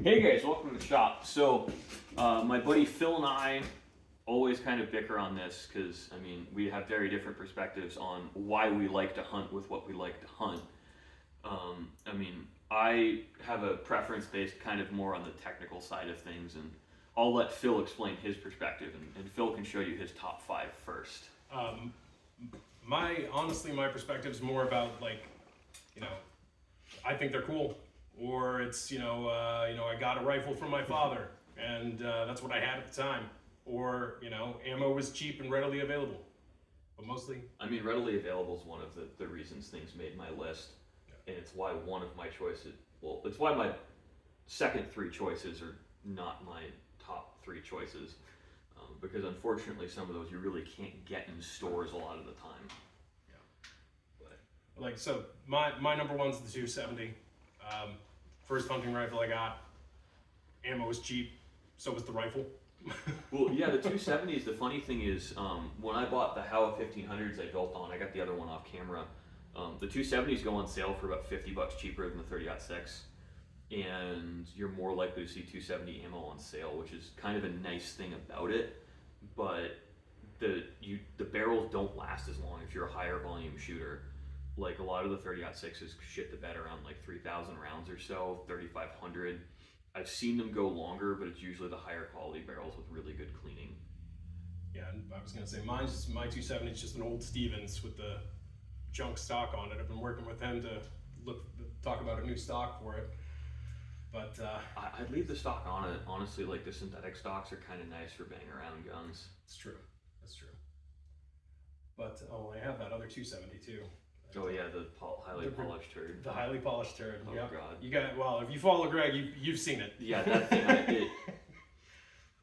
Hey guys, welcome to the shop. So, my buddy Phil and I always kind of bicker on this because, I mean, we have very different perspectives on why we like to hunt with what we like to hunt. I have a preference based kind of more on the technical side of things, and I'll let Phil explain his perspective, and Phil can show you his top five first. My perspective is more about I think they're cool, or it's I got a rifle from my father, and that's what I had at the time, or ammo was cheap and readily available, but mostly. I mean, readily available is one of the reasons things made my list, and it's why one of my choices, well, it's why my second three choices are not my top three choices, because unfortunately some of those you really can't get in stores a lot of the time. So my number one's the 270. First hunting rifle I got. Ammo was cheap, so was the rifle. Well, yeah, the 270s, the funny thing is, when I bought the Howa 1500s I built on, I got the other one off camera, the 270s go on sale for about $50 cheaper than the 30-06, and you're more likely to see 270 ammo on sale, which is kind of a nice thing about it, but the barrels don't last as long if you're a higher volume shooter. Like a lot of the 30-06s shit the bed around like 3,000 rounds or so, 3,500. I've seen them go longer, but it's usually the higher quality barrels with really good cleaning. Yeah, and I was gonna say my 270 is just an old Stevens with the junk stock on it. I've been working with him to talk about a new stock for it. But I'd leave the stock on it. Honestly, like the synthetic stocks are kind of nice for bang around guns. It's true. That's true. But I have that other 270 too. Oh yeah, the highly polished turd. The highly polished turd. Oh yep. God. You got, well, if you follow Greg, you've seen it. Yeah, that thing.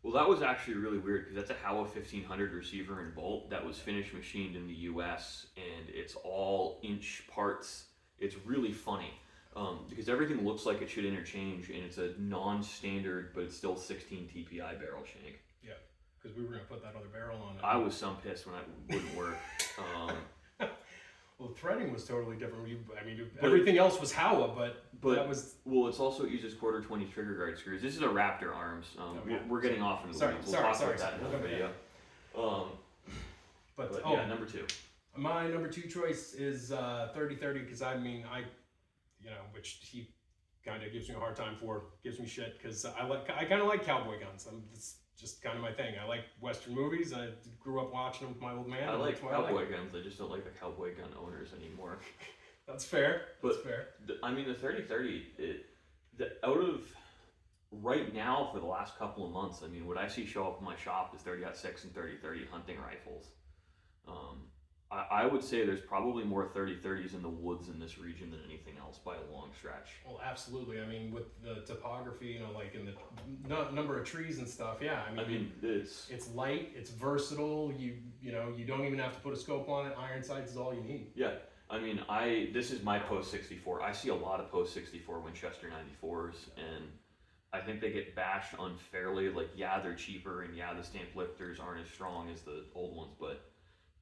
Well, that was actually really weird because that's a Howa 1500 receiver and bolt that was finished machined in the U.S. and it's all inch parts. It's really funny because everything looks like it should interchange, and it's a non-standard but it's still 16 TPI barrel shank. Yeah, because we were gonna put that other barrel on it. I was some pissed when it wouldn't work. Well, threading was totally different. Everything else was Howa, but that was. Well, it's also uses quarter 20 trigger guard screws. This is a Raptor arms. We're getting off into the weeds. We'll talk about that in another video. Yeah, number two. My number two choice is 30-30 because which he kind of gives me a hard time for, gives me shit because I kind of like cowboy guns. It's just kind of my thing. I like Western movies. I grew up watching them with my old man. I like cowboy guns. I just don't like the cowboy gun owners anymore. That's fair. That's fair. The 30-30, out of right now for the last couple of months, I mean, what I see show up in my shop is 30-06 and 30-30 hunting rifles. I would say there's probably more 30-30s in the woods in this region than anything else by a long stretch. Well, absolutely. I mean, with the topography, like in the number of trees and stuff, yeah. It's light, it's versatile. You don't even have to put a scope on it. Iron sights is all you need. Yeah. I mean, this is my post 64. I see a lot of post 64 Winchester 94s, and I think they get bashed unfairly. Like, yeah, they're cheaper, and yeah, the stamp lifters aren't as strong as the old ones, but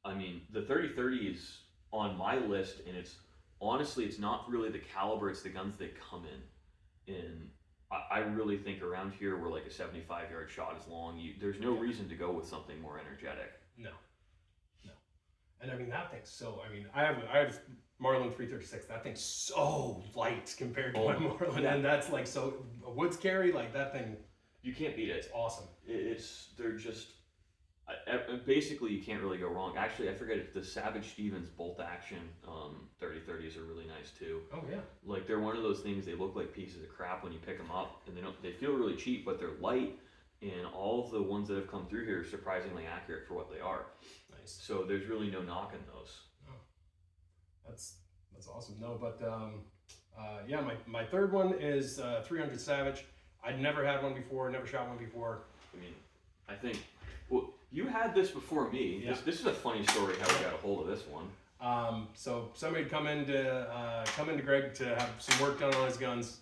I mean, the 30-30 is on my list, and it's not really the caliber, it's the guns they come in. And I really think around here where like a 75-yard shot is long, there's no reason to go with something more energetic. No. And I mean, that thing's so, I have Marlin 336, that thing's so light compared to my Marlin, yeah. And that's like, so a woods carry, like that thing. You can't beat it. It's awesome. They're just, basically you can't really go wrong. Actually, I forget the Savage Stevens bolt action 30-30s are really nice too. Oh yeah. Like they're one of those things, they look like pieces of crap when you pick them up, and they feel really cheap, but they're light, and all of the ones that have come through here are surprisingly accurate for what they are. Nice. So there's really no knocking those. Oh, that's awesome. No, but yeah, my third one is 300 Savage. I'd never had one before, never shot one before. I mean, I think, well, you had this before me. Yeah. This is a funny story how we got a hold of this one. So somebody had come into Greg to have some work done on his guns,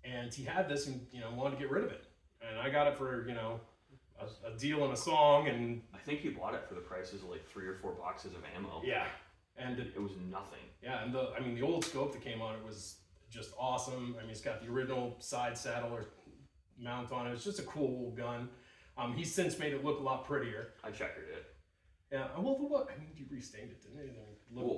and he had this and wanted to get rid of it, and I got it for a deal and a song, and I think you bought it for the prices of like 3 or 4 boxes of ammo. Yeah, and it was nothing. Yeah, and the old scope that came on it was just awesome. I mean, it's got the original side saddle or mount on it. It's just a cool gun. He's since made it look a lot prettier. I checkered it. Yeah, well, what? I mean, you restained it, didn't you?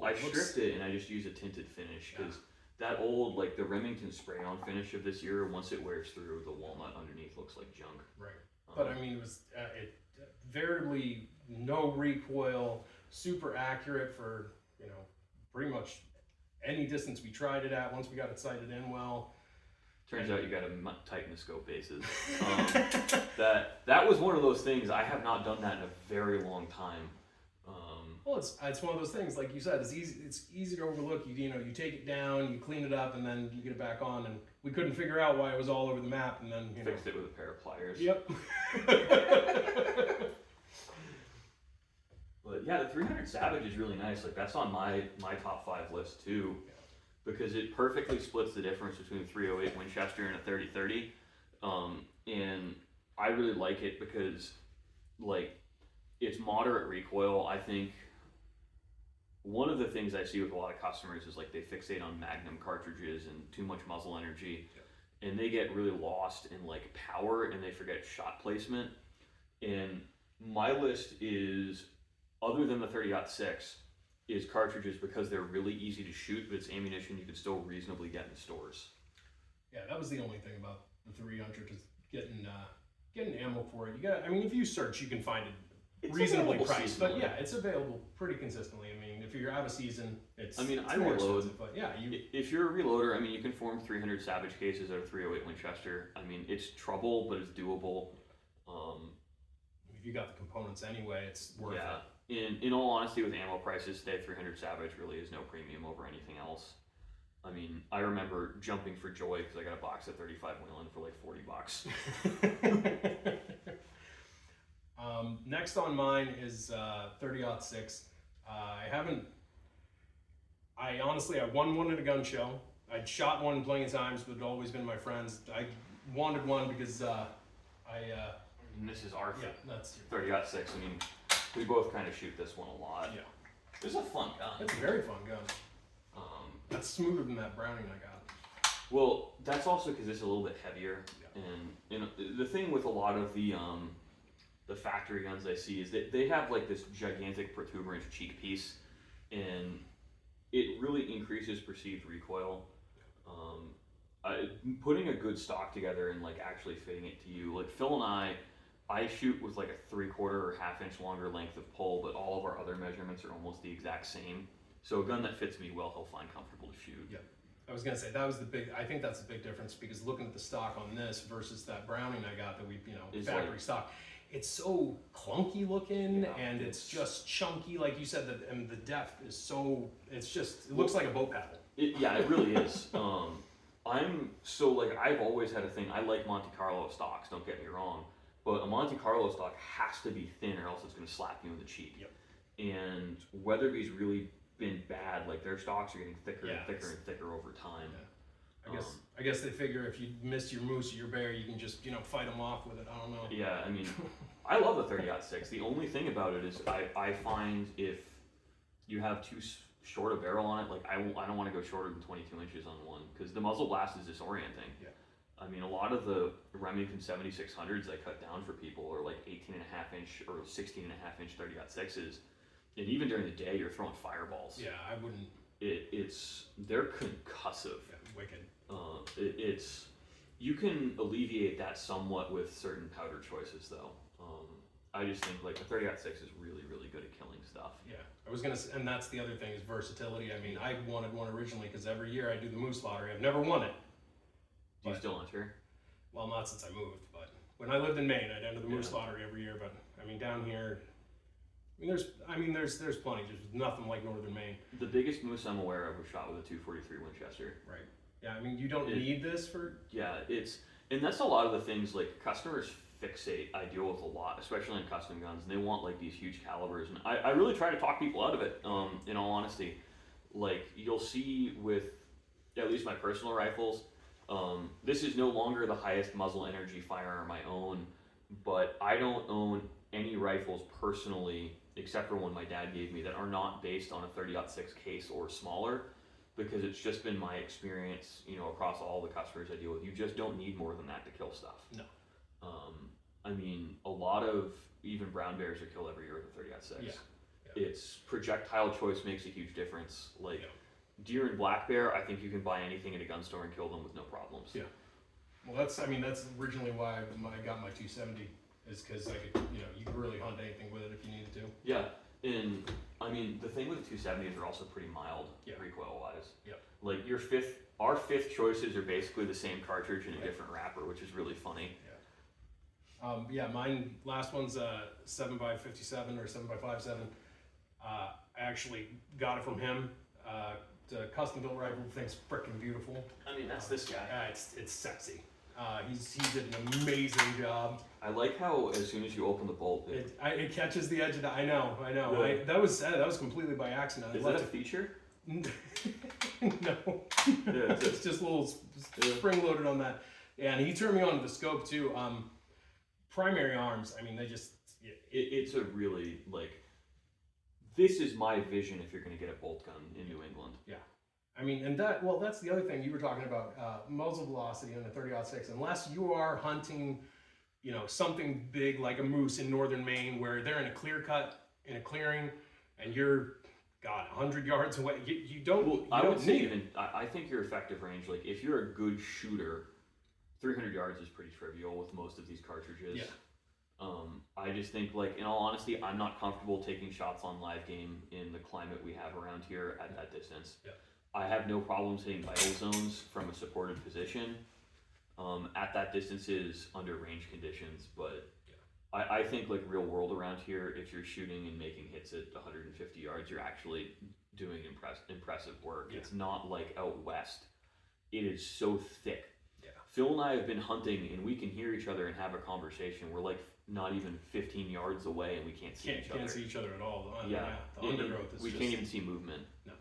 I stripped it and I just used a tinted finish because that old, like the Remington spray-on finish of this year, once it wears through, the walnut underneath looks like junk. Right. But I mean, it was veritably no recoil, super accurate for, pretty much any distance we tried it at once we got it sighted in well. Turns out you got to tighten the scope bases. That was one of those things. I have not done that in a very long time. Well, it's one of those things, like you said, it's easy to overlook. You take it down, you clean it up, and then you get it back on. And we couldn't figure out why it was all over the map, and then fixed it with a pair of pliers. Yep. But yeah, the 300 Savage is really nice. Like that's on my top 5 list too, because it perfectly splits the difference between a 308 Winchester and a 30-30. And I really like it because like it's moderate recoil. I think one of the things I see with a lot of customers is like they fixate on Magnum cartridges and too much muzzle energy, and they get really lost in like power and they forget shot placement. And my list is, other than the 30-06, is cartridges because they're really easy to shoot, but it's ammunition you can still reasonably get in stores. Yeah, that was the only thing about the 300 is getting ammo for it. If you search, you can find it reasonably priced, but yeah, it's available pretty consistently. I mean, if you're out of season, it's I reload, but yeah, if you're a reloader, you can form 300 Savage cases out of 308 Winchester. It's trouble, but it's doable. If you got the components anyway, it's worth it. In all honesty, with ammo prices today, 300 Savage really is no premium over anything else. I remember jumping for joy because I got a box of 35 Whelen for like $40. Next on mine is 30-06. I won one at a gun show. I'd shot one plenty of times, but it'd always been my friends. I wanted one because this is our that's 30-06. We both kind of shoot this one a lot. Yeah. This is a fun gun. It's a very fun gun. That's smoother than that Browning I got. Well, that's also because it's a little bit heavier. Yeah. And the thing with a lot of the factory guns I see is that they have like this gigantic protuberance cheek piece, and it really increases perceived recoil. Putting a good stock together and like actually fitting it to you, like Phil and I shoot with like a 3/4 or half-inch longer length of pull, but all of our other measurements are almost the exact same. So a gun that fits me well, he'll find comfortable to shoot. Yeah, I was gonna say I think that's the big difference, because looking at the stock on this versus that Browning I got that factory stock, it's so clunky looking, and it's just chunky, like you said, and the depth is so, it looks like a boat paddle. It really is. I've always had a thing. I like Monte Carlo stocks, don't get me wrong, but a Monte Carlo stock has to be thin or else it's going to slap you in the cheek. Yep. And Weatherby's really been bad. Like their stocks are getting thicker and thicker and thicker over time. Yeah. I guess they figure if you missed your moose or your bear, you can just fight them off with it. I don't know. Yeah, I love the 30-06. The only thing about it is I find if you have too short a barrel on it, like I don't want to go shorter than 22 inches on one, because the muzzle blast is disorienting. Yeah. A lot of the Remington 7600s I cut down for people are like 18.5 inch or 16.5 inch 30-06s, and even during the day you're throwing fireballs. Yeah, I wouldn't. They're concussive. Yeah, wicked. You can alleviate that somewhat with certain powder choices though. I just think like the 30-06 is really, really good at killing stuff. Yeah, I was gonna say, and that's the other thing is versatility. I wanted one originally because every year I do the moose lottery. I've never won it. Do you still enter? Well, not since I moved, but when I lived in Maine, I'd enter the moose lottery every year. But down here, there's plenty. There's nothing like northern Maine. The biggest moose I'm aware of was shot with a 243 Winchester. Right. Yeah, you don't need this for. Yeah, and that's a lot of the things like customers fixate. I deal with a lot, especially in custom guns, and they want like these huge calibers, and I really try to talk people out of it. In all honesty, like you'll see with at least my personal rifles. This is no longer the highest muzzle energy firearm I own, but I don't own any rifles personally, except for one my dad gave me, that are not based on a 30-06 case or smaller. because it's just been my experience, you know, across all the customers I deal with. You just don't need more than that to kill stuff. No. I mean, a lot of even brown bears are killed every year with a 30-06. Yeah. It's projectile choice makes a huge difference. Like Yeah. deer and black bear, I think you can buy anything at a gun store and kill them with no problems. Yeah. Well, that's originally why I got my 270, is because I could, you could really hunt anything with it if you needed to. Yeah, and I mean, the thing with the 270 is they're also pretty mild recoil wise. Yep. Like our fifth choices are basically the same cartridge in a different wrapper, which is really funny. Mine last one's 7x57 or 7x57. I actually got it from him. The custom built rifle thing's freaking beautiful. I mean, that's this guy. It's sexy. He did an amazing job. I like how as soon as you open the bolt, it catches the edge of the. I know. Yeah. That was completely by accident. Is that a feature? No. Yeah, It's just a little spring loaded on that. Yeah, and he turned me on to the scope too. Primary arms, I mean, they just. It's a really, like, this is my vision if you're going to get a bolt gun in New England. Yeah. I mean, and that's the other thing you were talking about, muzzle velocity in the 30-06. Unless you are hunting, something big like a moose in northern Maine where they're in a clear cut, in a clearing, and you're, 100 yards away, you don't need it. I think your effective range, like, if you're a good shooter, 300 yards is pretty trivial with most of these cartridges. Yeah. I just think, like, in all honesty, I'm not comfortable taking shots on live game in the climate we have around here at that distance. Yeah. I have no problems hitting vital zones from a supported position at that distances under range conditions, but I think, like, real world around here, if you're shooting and making hits at 150 yards, you're actually doing impressive work. Yeah. It's not like out west. It is so thick. Yeah. Phil and I have been hunting, and we can hear each other and have a conversation. We're like not even 15 yards away, and we can't see each other. Can't see each other at all. The And undergrowth is we can't even see movement. No.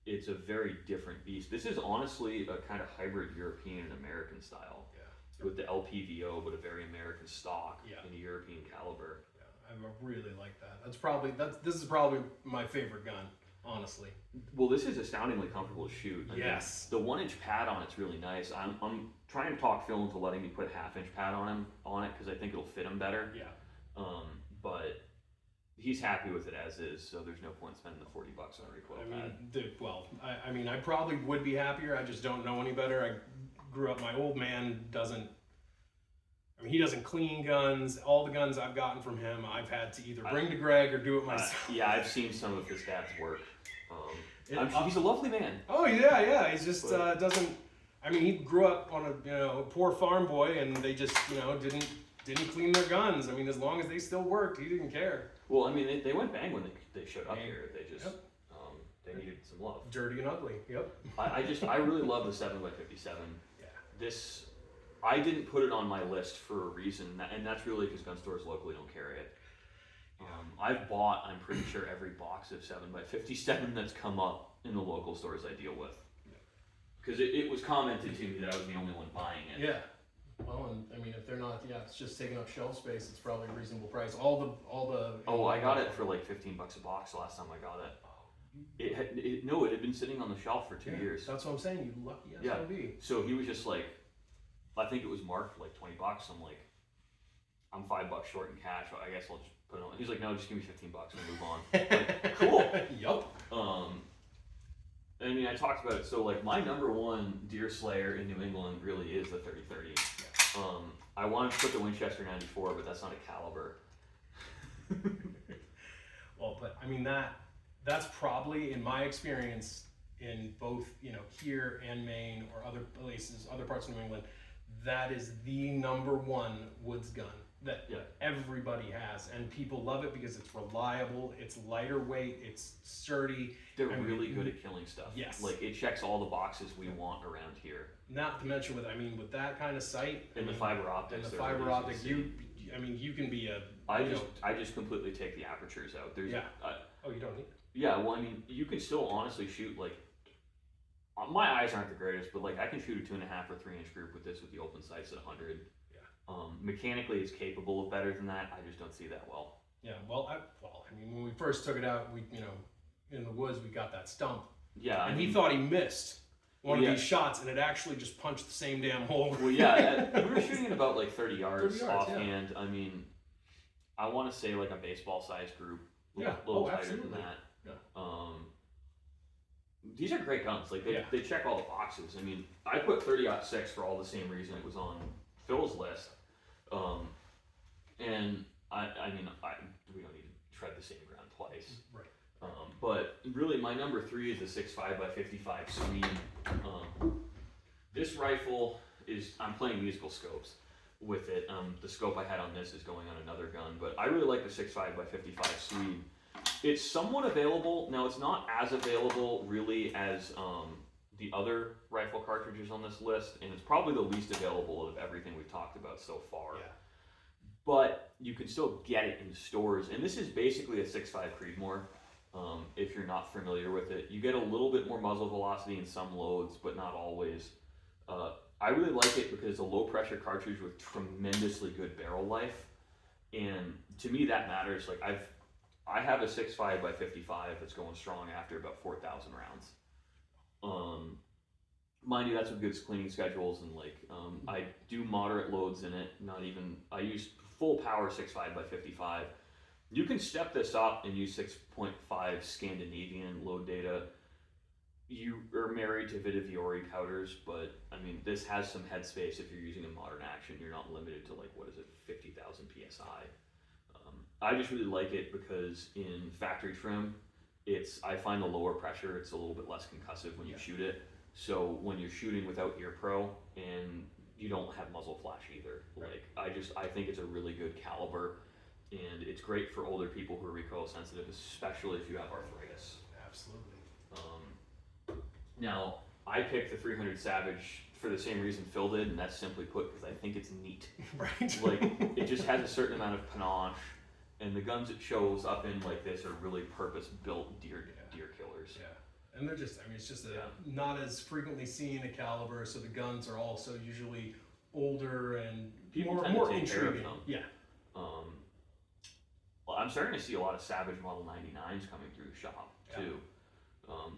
It's a very different beast. This is honestly a kind of hybrid European and American style. Yeah. With the LPVO, but a very American stock in a European caliber. Yeah, I really like that. This is probably my favorite gun, honestly. Well, this is astoundingly comfortable to shoot. Yes. The 1-inch pad on it's really nice. I'm trying to talk Phil into letting me put a 1/2-inch pad on it because I think it'll fit him better. Yeah. But he's happy with it as is, so there's no point spending the $40 on a recoil pad. I probably would be happier. I just don't know any better. I grew up. My old man doesn't. He doesn't clean guns. All the guns I've gotten from him, I've had to either bring to Greg or do it myself. I've seen some of his dad's work. He's a lovely man. Oh yeah. He's just doesn't. He grew up on a poor farm boy, and they just didn't clean their guns. As long as they still worked, he didn't care. Well, they went bang when they showed up here. They just they needed some love. Dirty and ugly. Yep. I really love the 7x57. Yeah. I didn't put it on my list for a reason, and that's really because gun stores locally don't carry it. I've bought, I'm pretty sure, every box of 7x57 that's come up in the local stores I deal with. Because it was commented to me that I was the only one buying it. Yeah. Well, and if they're not, it's just taking up shelf space. It's probably a reasonable price. All the. Oh, I got it for like $15 a box the last time I got it. It had been sitting on the shelf for 2 years. That's what I'm saying. You lucky SOB. Yeah. So he was just like, I think it was marked for like $20. I'm like, I'm $5 short in cash. I guess I'll just put it on. He's like, no, just give me $15 and move on. Like, cool. Yup. I talked about it. So like my number one deer slayer in New England really is the 30-30. Yeah. I wanted to put the Winchester 94, but that's not a caliber. Well, but that's probably, in my experience, in both here and Maine or other places, other parts of New England, that is the number one woods gun that everybody has, and people love it because it's reliable, it's lighter weight, it's sturdy. They're really good at killing stuff. Yes. Like it checks all the boxes we want around here. Not to mention with that kind of sight and the fiber optics. And the fiber optic, you can be a. I just completely take the apertures out. There's you don't need it. Yeah, well, you can still honestly shoot like. My eyes aren't the greatest, but like I can shoot a 2.5 or 3-inch group with this with the open sights at 100. Mechanically, it's capable of better than that. I just don't see that well. Yeah, when we first took it out, in the woods, we got that stump. Yeah, And he thought he missed one of these shots, and it actually just punched the same damn hole. Well, yeah, we were shooting at about like 30 yards, 30 yards offhand. Yeah. I mean, I want to say like a baseball-sized group. Yeah, a little tighter absolutely. than that. Yeah. These are great guns. Like they check all the boxes. I mean, I put 30-06 for all the same reason it was on Phil's list. And I mean, we don't need to tread the same ground twice. Right. But really, my number 3 is a 6.5 by 55 Swede. This rifle I'm playing musical scopes with it. The scope I had on this is going on another gun, but I really like the 6.5 by 55 Swede. It's somewhat available. Now, it's not as available really as the other rifle cartridges on this list, and it's probably the least available of everything we've talked about so far. Yeah. But you can still get it in stores, and this is basically a 6.5 Creedmoor. If you're not familiar with it, you get a little bit more muzzle velocity in some loads, but not always. I really like it because it's a low pressure cartridge with tremendously good barrel life, and to me that matters. Like I have a 6.5 by 55 that's going strong after about 4,000 rounds. Mind you, that's with good cleaning schedules, and like I do moderate loads in it. I use full power 6.5 by 55. You can step this up and use 6.5 Scandinavian load data. You are married to Vitaviori powders, but I mean, this has some headspace if you're using a modern action. You're not limited to like, 50,000 PSI. I just really like it because in factory trim, I find the lower pressure, it's a little bit less concussive when you shoot it. So when you're shooting without ear pro and you don't have muzzle flash either, like I think it's a really good caliber. And it's great for older people who are recoil sensitive, especially if you have arthritis. Absolutely. Now, I picked the 300 Savage for the same reason Phil did, and that's simply put because I think it's neat. Right. Like, it just has a certain amount of panache, and the guns it shows up in like this are really purpose-built deer killers. Yeah. And they're just, I mean, it's just not as frequently seen a caliber, so the guns are also usually older and People more tend to take care of intriguing. them. Yeah. Well, I'm starting to see a lot of Savage Model 99s coming through the shop too.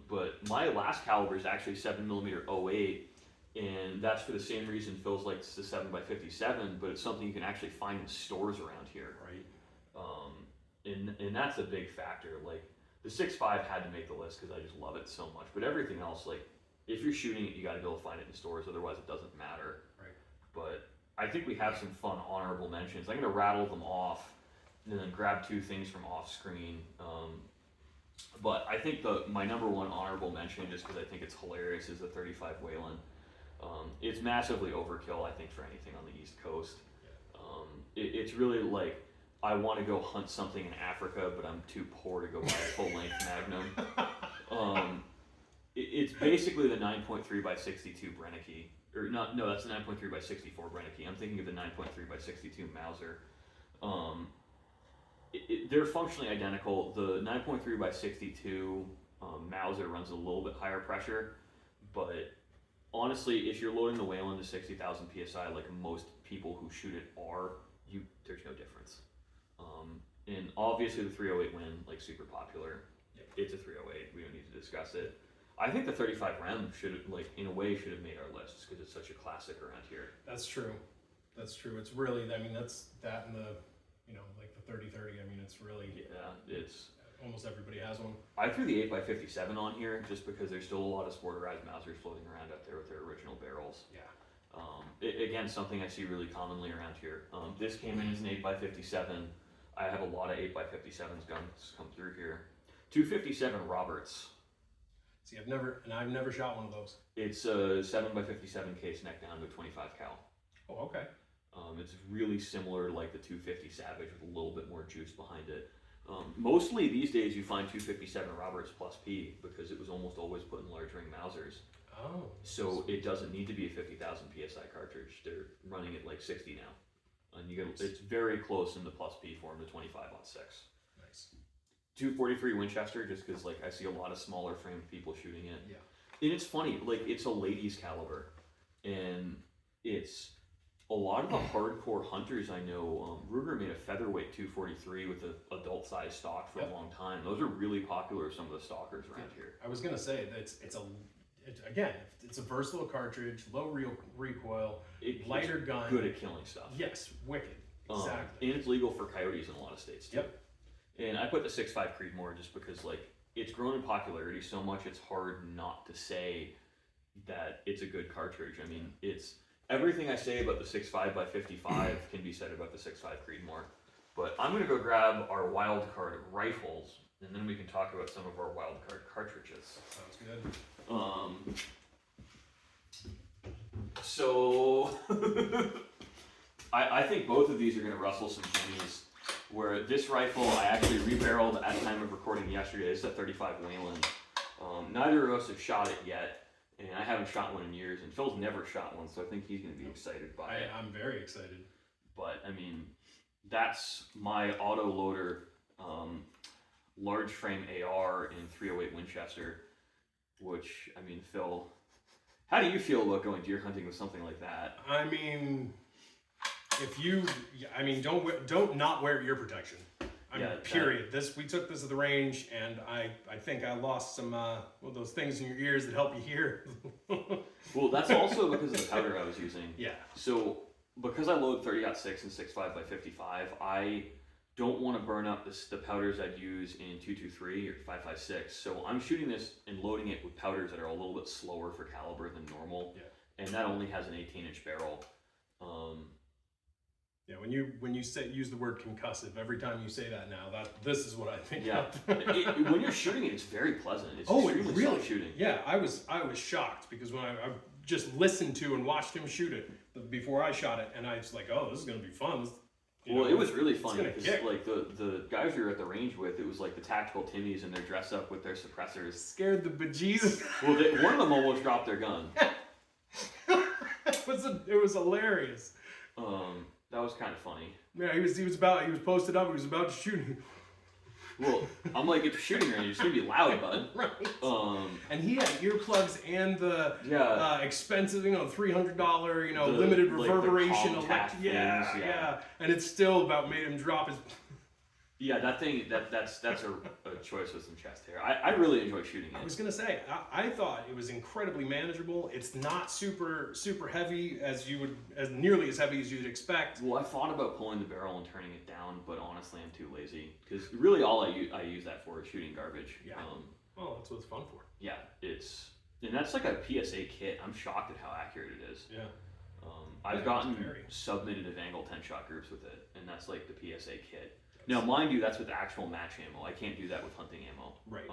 But my last caliber is actually 7mm 08, and that's for the same reason Phil's likes the 7x57, but it's something you can actually find in stores around here. Right. And that's a big factor. Like the 6.5 had to make the list because I just love it so much. But everything else, like if you're shooting it, you got to be able to find it in stores. Otherwise, it doesn't matter. Right. But I think we have some fun honorable mentions. I'm gonna rattle them off, and then grab 2 things from off screen. But I think my number 1 honorable mention, just because I think it's hilarious, is the 35 Whalen. It's massively overkill, I think, for anything on the East Coast. It's really like, I want to go hunt something in Africa, but I'm too poor to go buy a full-length Magnum. It's basically the 9.3 by 62 Brennecke. Or not, no, that's the 9.3 by 64 Brennecke. I'm thinking of the 9.3 by 62 Mauser. They're functionally identical. The 9.3 by 62 Mauser runs a little bit higher pressure, but honestly, if you're loading the Whalen to 60,000 PSI, like most people who shoot it are, there's no difference. And obviously the 308 win, like super popular. Yep. It's a 308. We don't need to discuss it. I think the 35 Rem in a way should have made our lists because it's such a classic around here. That's true. That's true. It's really, I mean, that's that and the, like the 30-30. I mean, it's really, it's almost everybody has one. I threw the 8x57 on here just because there's still a lot of sporterized Mausers floating around out there with their original barrels. Yeah. Again, something I see really commonly around here. This came in as an 8x57. I have a lot of 8x57s guns come through here. 257 Roberts. See, I've never shot one of those. It's a 7x57 case neck down to a 25 cal. Oh, okay. It's really similar to like the 250 Savage with a little bit more juice behind it. Mostly these days you find 257 Roberts plus P because it was almost always put in large ring Mausers. Oh. So it doesn't need to be a 50,000 PSI cartridge. They're running at like 60 now. And it's very close in the plus P form to 25 on 6. Nice. 243 Winchester, just because like I see a lot of smaller frame people shooting it. Yeah. And it's funny, like it's a ladies caliber, and it's a lot of the hardcore hunters I know, Ruger made a featherweight 243 with an adult size stock for a long time. Those are really popular with some of the stalkers around here. I was gonna say that it's a versatile cartridge, low recoil, lighter gun, good at killing stuff. Yes, wicked. Exactly. And it's legal for coyotes in a lot of states too. Yep. And I put the 6.5 Creedmoor just because like it's grown in popularity so much it's hard not to say that it's a good cartridge. I mean, it's everything I say about the 6.5 by 55 can be said about the 6.5 Creedmoor. But I'm gonna go grab our wild card rifles and then we can talk about some of our wild card cartridges. Sounds good. So I think both of these are gonna rustle some pennies. Where this rifle I actually rebarreled at the time of recording yesterday. It's a 35 Wayland. Neither of us have shot it yet, and I haven't shot one in years. And Phil's never shot one, so I think he's gonna be excited by it. I'm very excited. But I mean, that's my auto loader, large frame AR in 308 Winchester. Which I mean, Phil, how do you feel about going deer hunting with something like that? I mean, don't not wear ear protection. Period. We took this at the range, and I think I lost some those things in your ears that help you hear. Well, that's also because of the powder I was using. Yeah. So because I load 30-06 and 6.5 by 55, I don't want to burn up the powders I'd use in 223 or 5.56. So I'm shooting this and loading it with powders that are a little bit slower for caliber than normal. Yeah. And that only has an 18-inch barrel. Yeah, when you use the word concussive, every time you say that now, this is what I think. Yeah, of. when you're shooting it, it's very pleasant. It's it extremely really soft shooting. Yeah, I was shocked because when I just listened to and watched him shoot it before I shot it, and I was like, oh, this is gonna be fun. It was really funny because kick. like the guys we were at the range with, it was like the tactical Timmies and they're dressed up with their suppressors. Scared the bejesus. Well, one of them almost dropped their gun. It was hilarious. That was kind of funny. Yeah, he was posted up. He was about to shoot. Well, I'm like, it's a shooting range. It's gonna be loud, bud. Right. And he had earplugs and the expensive, $300, limited reverberation. Yeah. And it still about made him drop his. Yeah, that's a choice with some chest hair. I really enjoy shooting it. I was gonna say, I thought it was incredibly manageable. It's not super heavy as nearly as heavy as you'd expect. Well, I thought about pulling the barrel and turning it down, but honestly, I'm too lazy because really all I use that for is shooting garbage. Yeah. That's what it's fun for. Yeah, and that's like a PSA kit. I'm shocked at how accurate it is. Yeah. I've gotten submitted to Angle 10 shot groups with it, and that's like the PSA kit. Now, mind you, that's with actual match ammo. I can't do that with hunting ammo. Right.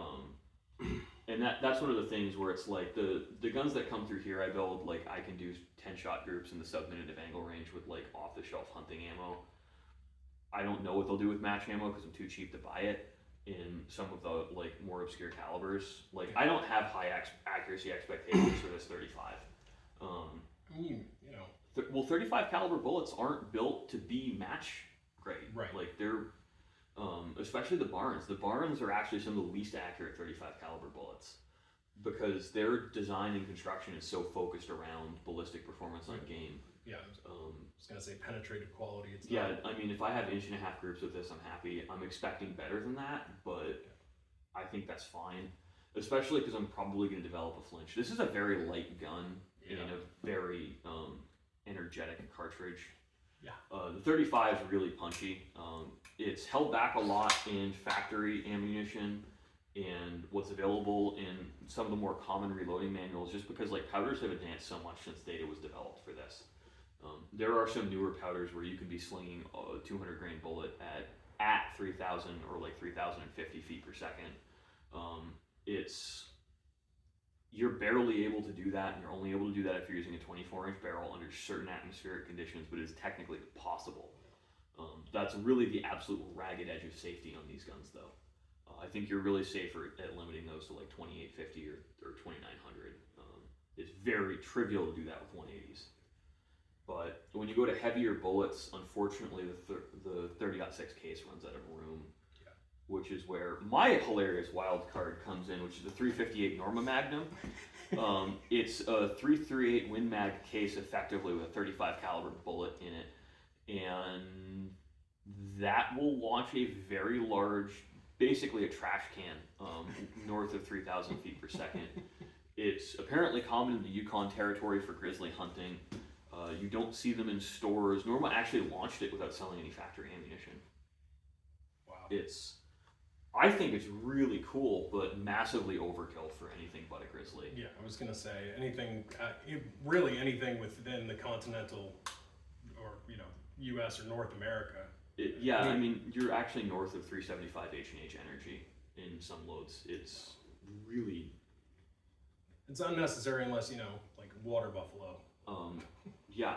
And that's one of the things where it's like the guns that come through here, I build like I can do 10 shot groups in the sub-minute angle range with like off the shelf hunting ammo. I don't know what they'll do with match ammo because I'm too cheap to buy it in some of the like more obscure calibers. Like I don't have high accuracy expectations for this 35. Well, 35 caliber bullets aren't built to be match grade. Right. Like they're especially the Barnes. The Barnes are actually some of the least accurate 35 caliber bullets because their design and construction is so focused around ballistic performance on game. Yeah, I was gonna say penetrative quality. I mean, if I have 1.5-inch groups with this, I'm happy. I'm expecting better than that, but I think that's fine. Especially because I'm probably going to develop a flinch. This is a very light gun and a very energetic cartridge. Yeah. The 35 is really punchy. It's held back a lot in factory ammunition and what's available in some of the more common reloading manuals just because like powders have advanced so much since data was developed for this. There are some newer powders where you can be slinging a 200 grain bullet at 3,000 or like 3,050 feet per second. You're barely able to do that, and you're only able to do that if you're using a 24-inch barrel under certain atmospheric conditions, but it is technically possible. That's really the absolute ragged edge of safety on these guns, though. I think you're really safer at limiting those to like 2850 or 2900. It's very trivial to do that with 180s. But when you go to heavier bullets, unfortunately, the 30-06 case runs out of room. which is where my hilarious wild card comes in, which is the 358 Norma Magnum. It's a 338 Win Mag case, effectively with a 35 caliber bullet in it, and that will launch a very large, basically a trash can, north of 3,000 feet per second. It's apparently common in the Yukon Territory for grizzly hunting. You don't see them in stores. Norma actually launched it without selling any factory ammunition. Wow. I think it's really cool, but massively overkill for anything but a grizzly. Yeah, I was gonna say anything, really anything within the continental, or U.S. or North America. I mean, you're actually north of 375 H&H energy in some loads. It's really. It's unnecessary unless like water buffalo. Yeah.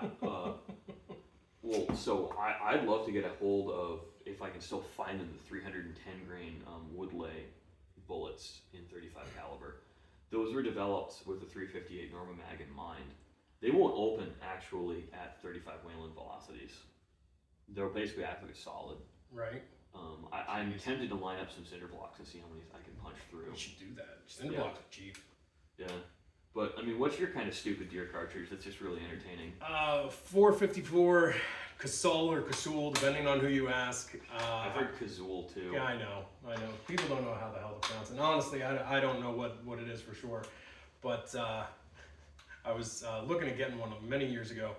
Well, so I'd love to get a hold of, if I can still find them, the 310 grain Woodley bullets in 35 caliber. Those were developed with the 358 Norma Mag in mind. They won't open actually at 35 Wayland velocities. They'll basically act like a solid. Right. I'm tempted to line up some cinder blocks and see how many I can punch through. You should do that. Cinder blocks are cheap. Yeah. But, I mean, what's your kind of stupid deer cartridge that's just really entertaining? 454 Kasul or Kasul, depending on who you ask. I've heard Kazul too. Yeah, I know. People don't know how the hell to pronounce it. And honestly, I don't know what it is for sure. But I was looking at getting one many years ago,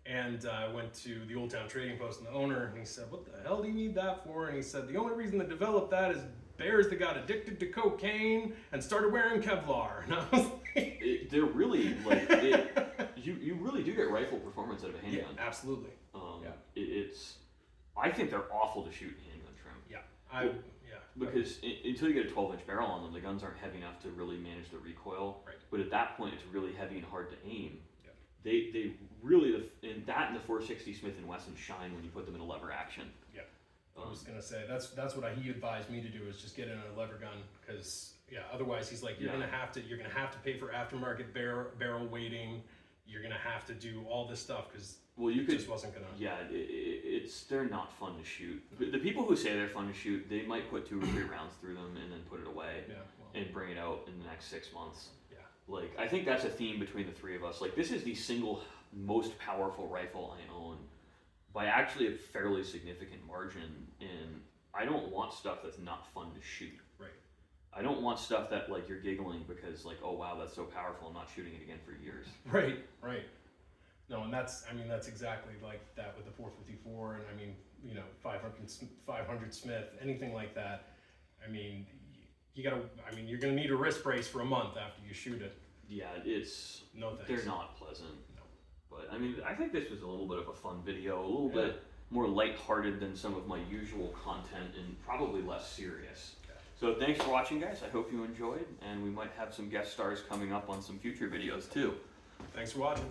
and I went to the Old Town Trading Post, and the owner, and he said, "What the hell do you need that for?" And he said, "The only reason they developed that is bears that got addicted to cocaine and started wearing Kevlar." And I was like, they're really, like, you really do get rifle performance out of a handgun. Yeah, absolutely. I think they're awful to shoot handgun trim. Yeah, Because until you get a 12-inch barrel on them, the guns aren't heavy enough to really manage the recoil. Right. But at that point, it's really heavy and hard to aim. Yeah. They really, and that and the 460 Smith & Wesson shine when you put them in a lever action. Yeah. I was gonna say that's what he advised me to do, is just get in a lever gun, because otherwise he's like, you're gonna have to pay for aftermarket barrel weighting. You're gonna have to do all this stuff because just wasn't gonna. Yeah, they're not fun to shoot. The people who say they're fun to shoot, they might put 2 or 3 rounds through them and then put it away and bring it out in the next 6 months. Yeah. Like, I think that's a theme between the three of us. Like, this is the single most powerful rifle I own by actually a fairly significant margin, and I don't want stuff that's not fun to shoot. Right. I don't want stuff that, like, you're giggling because, like, oh wow, that's so powerful, I'm not shooting it again for years. Right. No, and that's exactly like that with the 454, and 500 Smith, anything like that. You're gonna need a wrist brace for a month after you shoot it. Yeah, no thanks. They're not pleasant. No. But I think this was a little bit of a fun video, a little bit more lighthearted than some of my usual content, and probably less serious. Yeah. So thanks for watching, guys. I hope you enjoyed, and we might have some guest stars coming up on some future videos too. Thanks for watching.